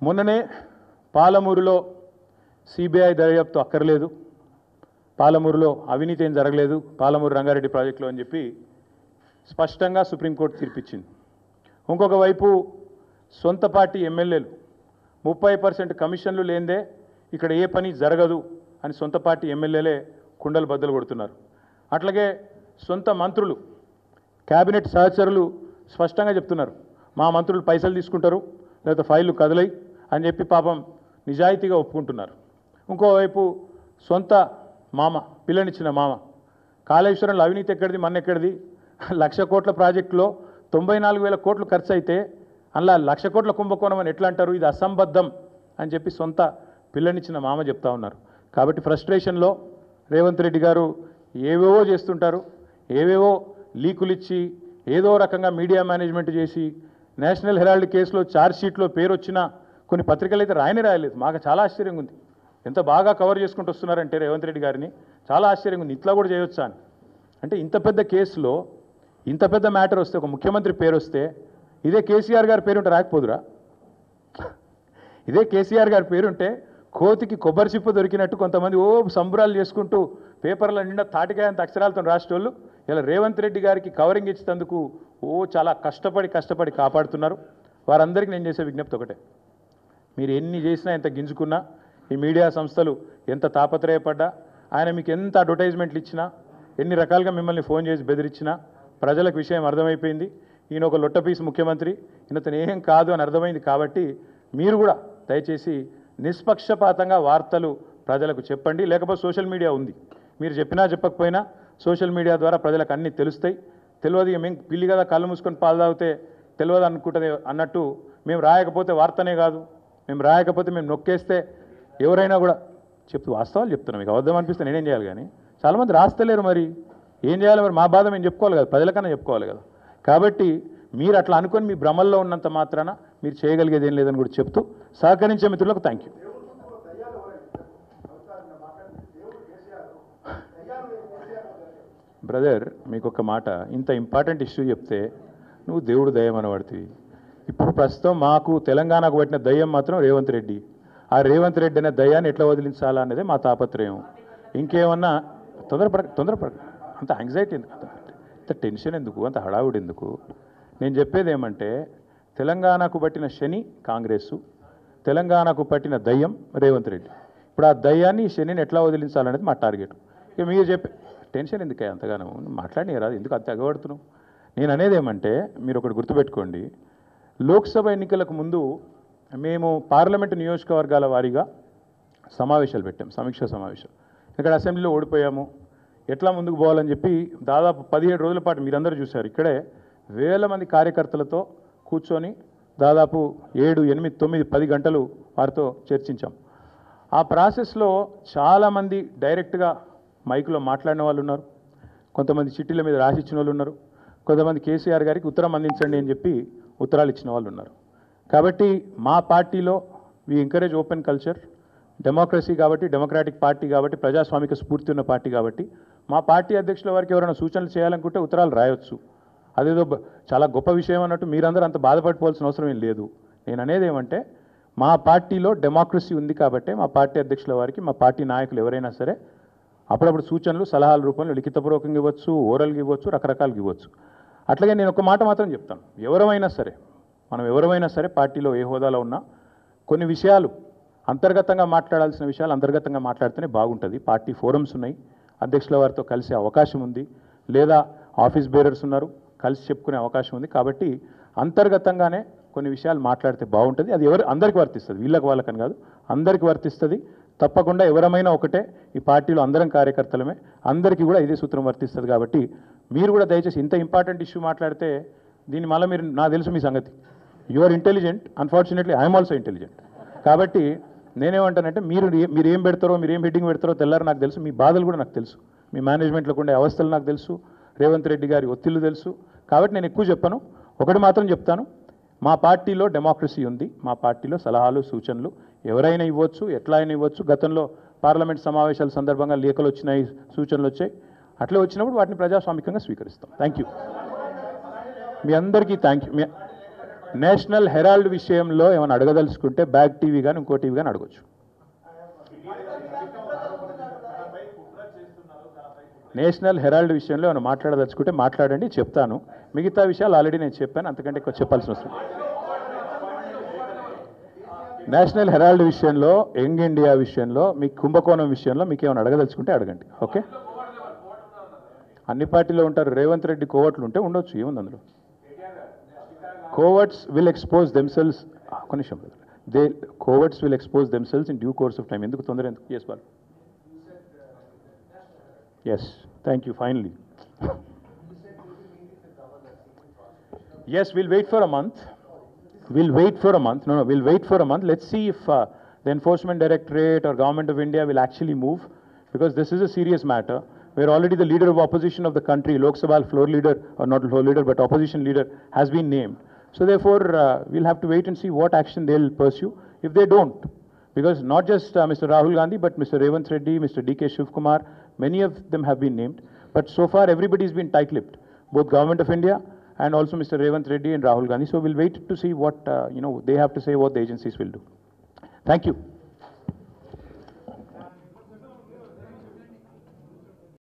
మొన్ననే పాలమూరులో సిబిఐ దర్యాప్తు అక్కర్లేదు, పాలమూరులో అవినీతి ఏం జరగలేదు పాలమూరు రంగారెడ్డి ప్రాజెక్టులో అని చెప్పి స్పష్టంగా సుప్రీంకోర్టు తీర్పిచ్చింది. ఇంకొక వైపు సొంత పార్టీ ఎమ్మెల్యేలు 30% కమిషన్లు లేందే ఇక్కడ ఏ పని జరగదు అని సొంత పార్టీ ఎమ్మెల్యేలే కుండలు బద్దలు కొడుతున్నారు. అట్లాగే సొంత మంత్రులు క్యాబినెట్ సహచరులు స్పష్టంగా చెప్తున్నారు, మా మంత్రులు పైసలు తీసుకుంటారు లేదా ఫైళ్ళు కదలై అని చెప్పి పాపం నిజాయితీగా ఒప్పుకుంటున్నారు. ఇంకోవైపు సొంత మామ, పిల్లనిచ్చిన మామ, కాళేశ్వరంలో అవినీతి ఎక్కడిది మన్నెక్కడిది, 1,00,000 కోట్ల ప్రాజెక్టులో 94,000 కోట్లు ఖర్చు అయితే అలా 1,00,000 కోట్ల కుంభకోణం అని ఎట్లా అంటారు, ఇది అసంబద్ధం అని చెప్పి సొంత పిల్లనిచ్చిన మామ చెప్తా ఉన్నారు. కాబట్టి ఫ్రస్ట్రేషన్లో రేవంత్ రెడ్డి గారు ఏవేవో చేస్తుంటారు, ఏవేవో లీకులు ఇచ్చి ఏదో రకంగా మీడియా మేనేజ్మెంట్ చేసి నేషనల్ హెరాల్డ్ కేసులో ఛార్జ్షీట్లో పేరు వచ్చిన కొన్ని పత్రికలు అయితే రాయలేదు. మాకు చాలా ఆశ్చర్యంగా ఉంది, ఎంత బాగా కవర్ చేసుకుంటూ వస్తున్నారంటే రేవంత్ రెడ్డి గారిని, చాలా ఆశ్చర్యంగా ఉంది, ఇట్లా కూడా చేయొచ్చా అని. అంటే ఇంత పెద్ద కేసులో ఇంత పెద్ద మ్యాటర్ వస్తే, ఒక ముఖ్యమంత్రి పేరు వస్తే, ఇదే కేసీఆర్ గారి పేరుంటే రాకపోదురా? ఇదే కేసీఆర్ గారి పేరుంటే కోతికి కొబ్బరి చిప్ప దొరికినట్టు కొంతమంది సంబరాలు చేసుకుంటూ పేపర్ల నిండా తాటికాయ అంత అక్షరాలతో రాసేటోళ్ళు ఇలా రేవంత్ రెడ్డి గారికి కవరింగ్ ఇచ్చేందుకు చాలా కష్టపడి కాపాడుతున్నారు. వారందరికీ నేను చేసే విజ్ఞప్తి ఒకటే, మీరు ఎన్ని చేసినా, ఎంత గింజుకున్నా, ఈ మీడియా సంస్థలు ఎంత తాపత్రయపడ్డా, ఆయన మీకు ఎంత అడ్వర్టైజ్మెంట్లు ఇచ్చినా, ఎన్ని రకాలుగా మిమ్మల్ని ఫోన్ చేసి బెదిరించినా ప్రజలకు విషయం అర్థమైపోయింది. ఈయన ఒక లొట్టపీసు ముఖ్యమంత్రి, ఈయనతను ఏం కాదు అని అర్థమైంది. కాబట్టి మీరు కూడా దయచేసి నిష్పక్షపాతంగా వార్తలు ప్రజలకు చెప్పండి. లేకపోతే సోషల్ మీడియా ఉంది, మీరు చెప్పినా చెప్పకపోయినా సోషల్ మీడియా ద్వారా ప్రజలకు అన్నీ తెలుస్తాయి. తెలియదు ఇక మేము పిల్లి కదా కళ్ళు మూసుకొని పాలు తాగితే తెలియదు అనుకుంటుంది అన్నట్టు, మేము రాయకపోతే వార్తనే కాదు, మేము రాయకపోతే మేము నొక్కేస్తే ఎవరైనా కూడా వాస్తవాలు చెప్తున్నాం. మీకు అబద్ధం అనిపిస్తే నేనేం చేయాలి? కానీ చాలామంది రాస్తలేరు, మరి ఏం చేయాలి? మరి మా బాధ మేము చెప్పుకోవాలి కదా, ప్రజలకన్నా చెప్పుకోవాలి కదా. కాబట్టి మీరు అట్లా అనుకొని మీ భ్రమల్లో ఉన్నంత మాత్రాన మీరు చేయగలిగేది ఏం లేదని కూడా చెప్తూ సహకరించే మిత్రులకు థ్యాంక్ యూ. బ్రదర్, మీకు ఒక మాట, ఇంత ఇంపార్టెంట్ ఇష్యూ చెప్తే నువ్వు దేవుడు దయ్యం అనబడుతుంది. ఇప్పుడు ప్రస్తుతం మాకు తెలంగాణకు పట్టిన దయ్యం మాత్రం రేవంత్ రెడ్డి. ఆ రేవంత్ రెడ్డి అనే దయ్యాన్ని ఎట్లా వదిలించాలా అనేది మా తాపత్రయం. ఇంకేమన్నా తొందరపడ అంత యాంగ్జైటీ ఎందుకు, అంత టెన్షన్ ఎందుకు, అంత హడావుడి ఎందుకు? నేను చెప్పేది ఏమంటే, తెలంగాణకు పట్టిన శని కాంగ్రెసు, తెలంగాణకు పట్టిన దయ్యం రేవంత్ రెడ్డి. ఇప్పుడు ఆ దయ్యాన్ని, శనిని ఎట్లా వదిలించాలనేది మా టార్గెట్. ఇక మీరు చెప్పే టెన్షన్ ఎందుకే అంతగానో మాట్లాడినారా, ఎందుకు అంత ఎగబడుతున్నావు? నేను అనేది ఏమంటే, మీరు ఒకటి గుర్తుపెట్టుకోండి, లోక్సభ ఎన్నికలకు ముందు మేము పార్లమెంటు నియోజకవర్గాల వారీగా సమావేశాలు పెట్టాం, సమీక్షా సమావేశం. ఇక్కడ అసెంబ్లీలో ఓడిపోయాము, ఎట్లా ముందుకు పోవాలని చెప్పి దాదాపు 17 రోజుల పాటు మీరందరూ చూశారు. ఇక్కడే వేల మంది కార్యకర్తలతో కూర్చొని దాదాపు 7, 8, 9, 10 గంటలు వారితో చర్చించాం. ఆ ప్రాసెస్లో చాలామంది డైరెక్ట్గా మైకులో మాట్లాడిన వాళ్ళు ఉన్నారు, కొంతమంది చిట్టీల మీద రాసిచ్చిన వాళ్ళు ఉన్నారు, కొంతమంది కేసీఆర్ గారికి ఉత్తరం అందించండి అని చెప్పి ఉత్తరాలు ఇచ్చిన వాళ్ళు ఉన్నారు. కాబట్టి మా పార్టీలో we encourage open culture, democracy కాబట్టి, డెమోక్రాటిక్ పార్టీ కాబట్టి, ప్రజాస్వామిక స్ఫూర్తి ఉన్న పార్టీ కాబట్టి, మా పార్టీ అధ్యక్షుల వారికి ఎవరైనా సూచనలు చేయాలనుకుంటే ఉత్తరాలు రాయొచ్చు. అదేదో చాలా గొప్ప విషయం అన్నట్టు మీరందరూ అంత బాధపడిపోవాల్సిన అవసరం ఏం లేదు. నేను అనేది ఏమంటే, మా పార్టీలో డెమోక్రసీ ఉంది కాబట్టి మా పార్టీ అధ్యక్షుల వారికి, మా పార్టీ నాయకులు ఎవరైనా సరే అప్పుడప్పుడు సూచనలు, సలహాల రూపంలో లిఖితపూర్వకంగా ఇవ్వచ్చు, ఓరల్గా ఇవ్వచ్చు, రకరకాలుగా ఇవ్వచ్చు. అట్లాగే నేను ఒక మాట మాత్రం చెప్తాను, మనం ఎవరైనా సరే పార్టీలో ఏ హోదాలో ఉన్నా కొన్ని విషయాలు అంతర్గతంగా మాట్లాడాల్సిన విషయాలు అంతర్గతంగా మాట్లాడితేనే బాగుంటుంది. పార్టీ ఫోరమ్స్ ఉన్నాయి, అధ్యక్షుల వారితో కలిసే అవకాశం ఉంది, లేదా ఆఫీస్ బేరర్స్ ఉన్నారు, కలిసి చెప్పుకునే అవకాశం ఉంది. కాబట్టి అంతర్గతంగానే కొన్ని విషయాలు మాట్లాడితే బాగుంటుంది. అది అందరికీ వర్తిస్తుంది, వీళ్ళకి వాళ్ళకని కాదు, అందరికీ వర్తిస్తుంది. తప్పకుండా ఎవరమైనా ఒకటే, ఈ పార్టీలో అందరం కార్యకర్తలమే, అందరికీ కూడా ఇదే సూత్రం వర్తిస్తుంది. కాబట్టి మీరు కూడా దయచేసి ఇంత ఇంపార్టెంట్ ఇష్యూ మాట్లాడితే దీన్ని మళ్ళీ మీరు, నాకు తెలుసు మీ సంగతి, you are intelligent, unfortunately I'm also intelligent. కాబట్టి నేనేమంటానంటే, మీరు ఏం పెడతారో, మీరు ఏం హెడ్డింగ్ పెడతారో తెల్లారు నాకు తెలుసు, మీ బాధలు కూడా నాకు తెలుసు, మీ మేనేజ్మెంట్లోకి ఉండే అవస్థలు నాకు తెలుసు, రేవంత్ రెడ్డి గారి ఒత్తిళ్లు తెలుసు. కాబట్టి నేను ఎక్కువ చెప్పను, ఒకటి మాత్రం చెప్తాను, మా పార్టీలో డెమోక్రసీ ఉంది, మా పార్టీలో సలహాలు, సూచనలు ఎవరైనా ఇవ్వచ్చు, ఎట్లా అయినా ఇవ్వచ్చు. గతంలో పార్లమెంట్ సమావేశాల సందర్భంగా లేఖలు వచ్చినాయి, సూచనలు వచ్చాయి, అట్లా వచ్చినప్పుడు వాటిని ప్రజాస్వామికంగా స్వీకరిస్తాం. థ్యాంక్ యూ, మీ అందరికీ థ్యాంక్ యూ. నేషనల్ హెరాల్డ్ విషయంలో ఏమైనా అడగదలుచుకుంటే బ్యాక్ టీవీ కానీ ఇంకో టీవీ కానీ అడగొచ్చు. నేషనల్ హెరాల్డ్ విషయంలో ఏమైనా మాట్లాడదలుచుకుంటే మాట్లాడండి, చెప్తాను. మిగతా విషయాలు ఆల్రెడీ నేను చెప్పాను, అంతకంటే ఎక్కువ చెప్పాల్సిన అవసరం. నేషనల్ హెరాల్డ్ విషయంలో, యంగ్ ఇండియా విషయంలో, మీ కుంభకోణం విషయంలో మీకు ఏమైనా అడగదలుచుకుంటే అడగండి. ఓకే, అన్ని పార్టీలో ఉంటారు. రేవంత్ రెడ్డి కోవట్లు ఉంటే ఉండొచ్చు, ఏముంది అందులో. కోవర్ట్స్ విల్ ఎక్స్పోజ్ దెమ్సెల్స్, ఒక నిమిషం, coverts will expose themselves in due course of time. ఎందుకు తొందర ఎందుకు? ఎస్ బాల్. Yes, thank you, finally. Yes, we'll wait for a month. We'll wait for a month. No, we'll wait for a month. Let's see if the Enforcement Directorate or Government of India will actually move, because this is a serious matter. We're already the leader of opposition of the country, Lok Sabha floor leader, or not floor leader, but opposition leader has been named. So therefore, we'll have to wait and see what action they'll pursue. If they don't, because not just Mr. Rahul Gandhi, but Mr. Revanth Reddy, Mr. D.K. Shivkumar, many of them have been named. But so far, everybody's been tight-lipped, both Government of India and also Mr. Revanth Reddy and Rahul Gandhi. So we'll wait to see what they have to say, what the agencies will do. Thank you.